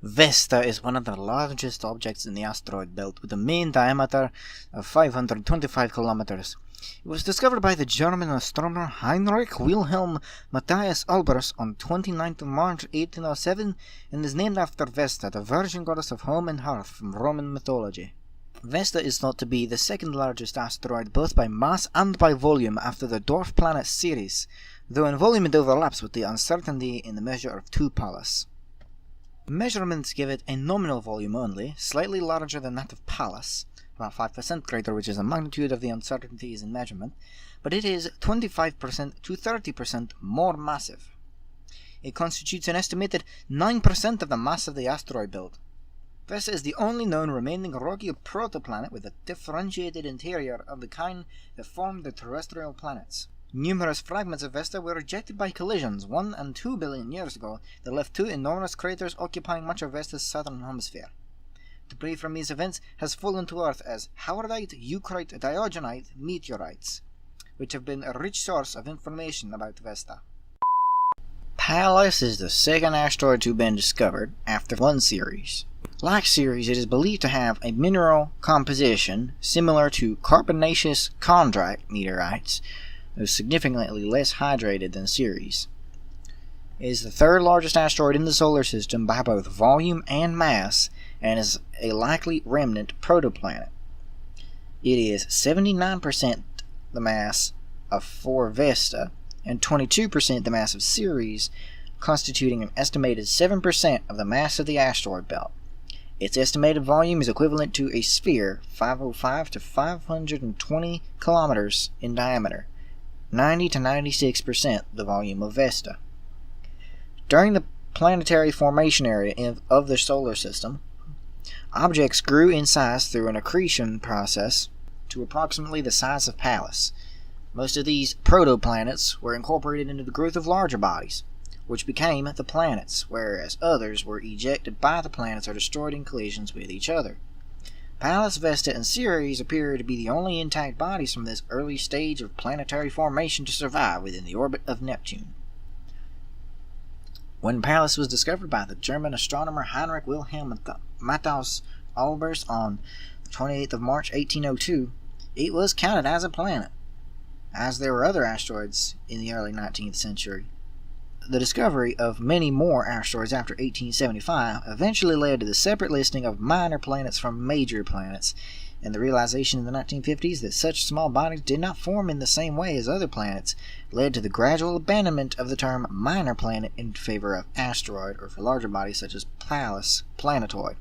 Vesta is one of the largest objects in the asteroid belt, with a mean diameter of 525 kilometers. It was discovered by the German astronomer Heinrich Wilhelm Matthias Albers on 29th of March 1807 and is named after Vesta, the virgin goddess of home and hearth from Roman mythology. Vesta is thought to be the second largest asteroid both by mass and by volume after the dwarf planet Ceres, though in volume it overlaps with the uncertainty in the measure of 2 Pallas. Measurements give it a nominal volume only, slightly larger than that of Pallas, about 5% greater, which is the magnitude of the uncertainties in measurement, but it is 25% to 30% more massive. It constitutes an estimated 9% of the mass of the asteroid belt. Vesta is the only known remaining rocky protoplanet with a differentiated interior of the kind that formed the terrestrial planets. Numerous fragments of Vesta were ejected by collisions 1 and 2 billion years ago that left 2 enormous craters occupying much of Vesta's southern hemisphere. Debris from these events has fallen to Earth as Howardite, Eucrite, Diogenite meteorites, which have been a rich source of information about Vesta. Pallas is the second asteroid to have been discovered after one Ceres. Like Ceres, it is believed to have a mineral composition similar to carbonaceous chondrite meteorites, though significantly less hydrated than Ceres. It is the third largest asteroid in the solar system by both volume and mass, and is a likely remnant protoplanet. It is 79% the mass of 4 Vesta, and 22% the mass of Ceres, constituting an estimated 7% of the mass of the asteroid belt. Its estimated volume is equivalent to a sphere 505 to 520 kilometers in diameter, 90 to 96% the volume of Vesta. During the planetary formation area of the solar system, objects grew in size through an accretion process to approximately the size of Pallas. Most of these protoplanets were incorporated into the growth of larger bodies, which became the planets, whereas others were ejected by the planets or destroyed in collisions with each other. Pallas, Vesta, and Ceres appear to be the only intact bodies from this early stage of planetary formation to survive within the orbit of Neptune. When Pallas was discovered by the German astronomer Heinrich Wilhelm Matthias Albers on 28th of March 1802, it was counted as a planet, as there were other asteroids in the early 19th century. The discovery of many more asteroids after 1875 eventually led to the separate listing of minor planets from major planets, and the realization in the 1950s that such small bodies did not form in the same way as other planets led to the gradual abandonment of the term minor planet in favor of asteroid, or for larger bodies such as Pallas, planetoid.